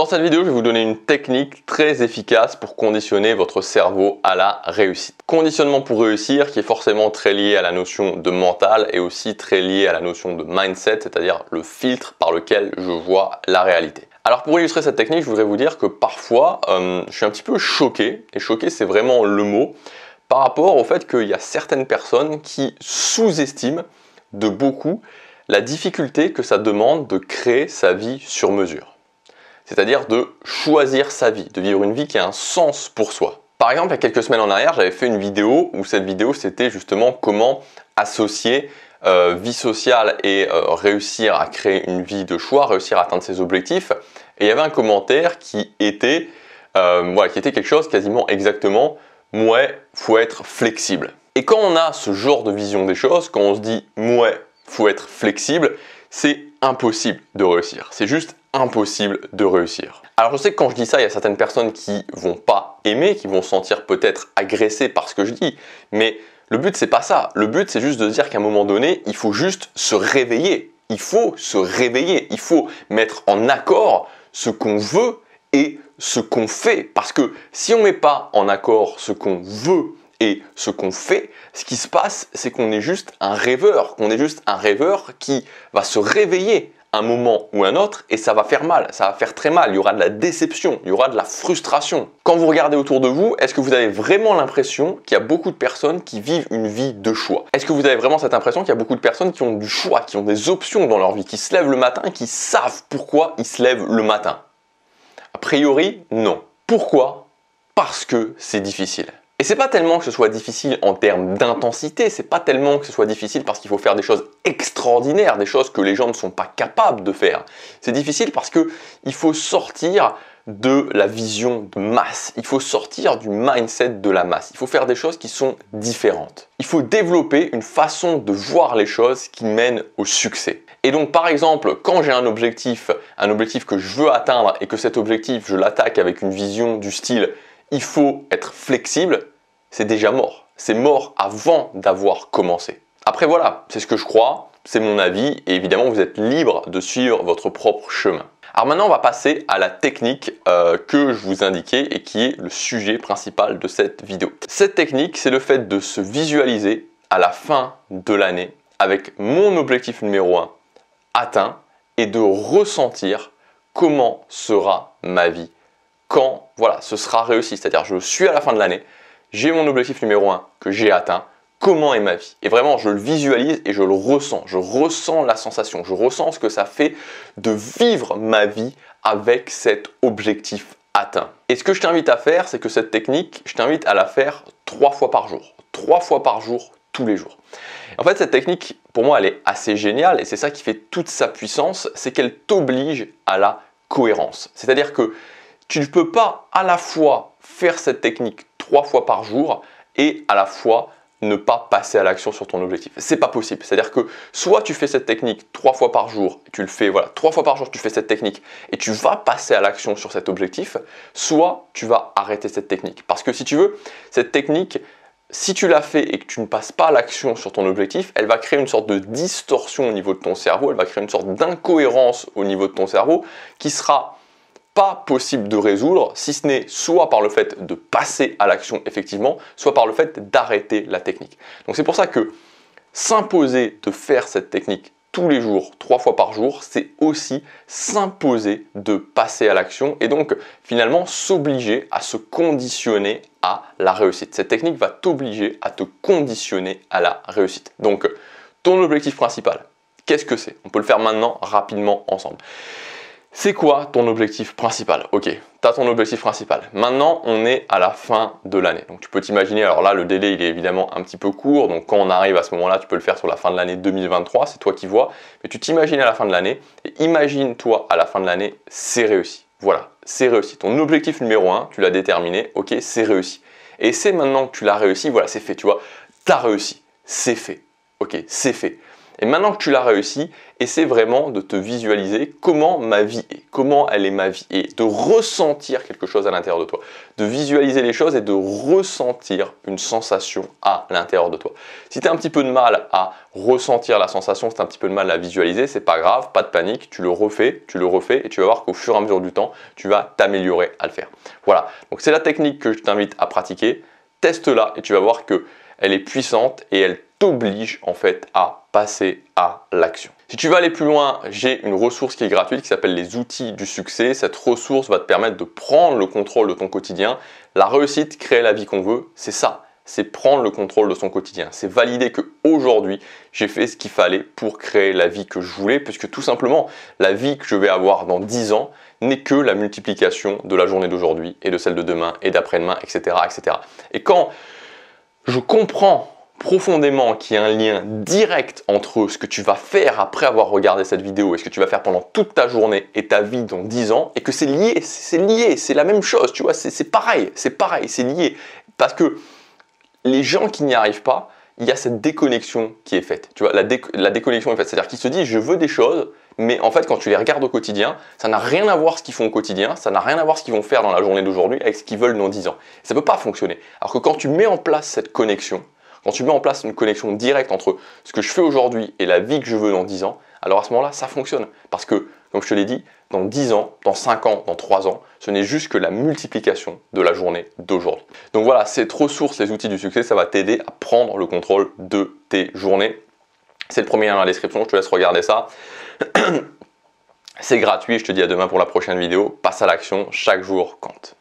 Dans cette vidéo, je vais vous donner une technique très efficace pour conditionner votre cerveau à la réussite. Conditionnement pour réussir qui est forcément très lié à la notion de mental et aussi très lié à la notion de mindset, c'est-à-dire le filtre par lequel je vois la réalité. Alors pour illustrer cette technique, je voudrais vous dire que parfois, je suis un petit peu choqué, et choqué c'est vraiment le mot, par rapport au fait qu'il y a certaines personnes qui sous-estiment de beaucoup la difficulté que ça demande de créer sa vie sur mesure. C'est-à-dire de choisir sa vie, de vivre une vie qui a un sens pour soi. Par exemple, il y a quelques semaines en arrière, j'avais fait une vidéo où cette vidéo c'était justement comment associer vie sociale et réussir à créer une vie de choix, réussir à atteindre ses objectifs. Et il y avait un commentaire qui était quelque chose quasiment exactement « ouais, faut être flexible ». Et quand on a ce genre de vision des choses, quand on se dit « ouais, faut être flexible », c'est impossible de réussir. C'est juste impossible de réussir. Alors je sais que quand je dis ça, il y a certaines personnes qui vont pas aimer, qui vont se sentir peut-être agressées par ce que je dis, mais le but c'est pas ça. Le but c'est juste de se dire qu'à un moment donné, il faut juste se réveiller. Il faut se réveiller. Il faut mettre en accord ce qu'on veut et ce qu'on fait. Parce que si on met pas en accord ce qu'on veut et ce qu'on fait, ce qui se passe, c'est qu'on est juste un rêveur, qui va se réveiller un moment ou un autre et ça va faire mal, ça va faire très mal, il y aura de la déception, il y aura de la frustration. Quand vous regardez autour de vous, est-ce que vous avez vraiment l'impression qu'il y a beaucoup de personnes qui vivent une vie de choix? Est-ce que vous avez vraiment cette impression qu'il y a beaucoup de personnes qui ont du choix, qui ont des options dans leur vie, qui se lèvent le matin, qui savent pourquoi ils se lèvent le matin? A priori, non. Pourquoi? Parce que c'est difficile. Et c'est pas tellement que ce soit difficile en termes d'intensité, c'est pas tellement que ce soit difficile parce qu'il faut faire des choses extraordinaires, des choses que les gens ne sont pas capables de faire. C'est difficile parce que il faut sortir de la vision de masse, il faut sortir du mindset de la masse, il faut faire des choses qui sont différentes. Il faut développer une façon de voir les choses qui mène au succès. Et donc par exemple, quand j'ai un objectif que je veux atteindre et que cet objectif, je l'attaque avec une vision du style il faut être flexible, c'est déjà mort. C'est mort avant d'avoir commencé. Après voilà, c'est ce que je crois, c'est mon avis et évidemment vous êtes libre de suivre votre propre chemin. Alors maintenant on va passer à la technique que je vous indiquais et qui est le sujet principal de cette vidéo. Cette technique, c'est le fait de se visualiser à la fin de l'année avec mon objectif numéro 1 atteint et de ressentir comment sera ma vie quand voilà, ce sera réussi. C'est-à-dire je suis à la fin de l'année, j'ai mon objectif numéro 1 que j'ai atteint, comment est ma vie? Et vraiment, je le visualise et je le ressens. Je ressens la sensation, je ressens ce que ça fait de vivre ma vie avec cet objectif atteint. Et ce que je t'invite à faire, c'est que cette technique, je t'invite à la faire 3 fois par jour. 3 fois par jour, tous les jours. En fait, cette technique, pour moi, elle est assez géniale et c'est ça qui fait toute sa puissance, c'est qu'elle t'oblige à la cohérence. C'est-à-dire que tu ne peux pas à la fois faire cette technique 3 fois par jour et à la fois ne pas passer à l'action sur ton objectif. C'est pas possible. C'est-à-dire que soit tu fais cette technique 3 fois par jour, tu le fais 3 fois par jour, tu fais cette technique et tu vas passer à l'action sur cet objectif, soit tu vas arrêter cette technique. Parce que si tu veux, cette technique, si tu la fais et que tu ne passes pas à l'action sur ton objectif, elle va créer une sorte de distorsion au niveau de ton cerveau, elle va créer une sorte d'incohérence au niveau de ton cerveau qui sera pas possible de résoudre, si ce n'est soit par le fait de passer à l'action effectivement, soit par le fait d'arrêter la technique. Donc c'est pour ça que s'imposer de faire cette technique tous les jours, 3 fois par jour, c'est aussi s'imposer de passer à l'action et donc finalement s'obliger à se conditionner à la réussite. Cette technique va t'obliger à te conditionner à la réussite. Donc ton objectif principal, qu'est-ce que c'est? On peut le faire maintenant rapidement ensemble. C'est quoi ton objectif principal? Ok, tu as ton objectif principal. Maintenant, on est à la fin de l'année. Donc tu peux t'imaginer, alors là, le délai, il est évidemment un petit peu court. Donc quand on arrive à ce moment-là, tu peux le faire sur la fin de l'année 2023, c'est toi qui vois. Mais tu t'imagines à la fin de l'année et imagine-toi à la fin de l'année, c'est réussi. Voilà, c'est réussi. Ton objectif numéro 1, tu l'as déterminé, ok, c'est réussi. Et c'est maintenant que tu l'as réussi, voilà, c'est fait, tu vois, tu as réussi, c'est fait. Ok, c'est fait. Et maintenant que tu l'as réussi, essaie vraiment de te visualiser comment ma vie est, comment elle est ma vie, et de ressentir quelque chose à l'intérieur de toi. De visualiser les choses et de ressentir une sensation à l'intérieur de toi. Si tu as un petit peu de mal à ressentir la sensation, si tu as un petit peu de mal à visualiser, c'est pas grave, pas de panique, tu le refais, et tu vas voir qu'au fur et à mesure du temps, tu vas t'améliorer à le faire. Voilà, donc c'est la technique que je t'invite à pratiquer. Teste-la et tu vas voir qu'elle est puissante et elle t'oblige en fait à passer à l'action. Si tu veux aller plus loin, j'ai une ressource qui est gratuite qui s'appelle les outils du succès. Cette ressource va te permettre de prendre le contrôle de ton quotidien. La réussite, créer la vie qu'on veut, c'est ça. C'est prendre le contrôle de son quotidien. C'est valider qu'aujourd'hui, j'ai fait ce qu'il fallait pour créer la vie que je voulais, puisque tout simplement, la vie que je vais avoir dans 10 ans n'est que la multiplication de la journée d'aujourd'hui et de celle de demain et d'après-demain, etc., etc. Et quand je comprends profondément qu'il y a un lien direct entre ce que tu vas faire après avoir regardé cette vidéo et ce que tu vas faire pendant toute ta journée et ta vie dans 10 ans, et que c'est lié, c'est la même chose, tu vois, c'est pareil, c'est lié. Parce que les gens qui n'y arrivent pas, il y a cette déconnexion qui est faite. Tu vois, la déconnexion est faite. C'est-à-dire qu'ils se disent, je veux des choses, mais en fait, quand tu les regardes au quotidien, ça n'a rien à voir ce qu'ils font au quotidien, ça n'a rien à voir ce qu'ils vont faire dans la journée d'aujourd'hui avec ce qu'ils veulent dans 10 ans. Ça ne peut pas fonctionner. Alors que quand tu mets en place cette connexion, quand tu mets en place une connexion directe entre ce que je fais aujourd'hui et la vie que je veux dans 10 ans, alors à ce moment-là, ça fonctionne. Parce que, comme je te l'ai dit, dans 10 ans, dans 5 ans, dans 3 ans, ce n'est juste que la multiplication de la journée d'aujourd'hui. Donc voilà, cette ressource, les outils du succès, ça va t'aider à prendre le contrôle de tes journées. C'est le premier lien dans la description, je te laisse regarder ça. C'est gratuit, je te dis à demain pour la prochaine vidéo. Passe à l'action, chaque jour compte.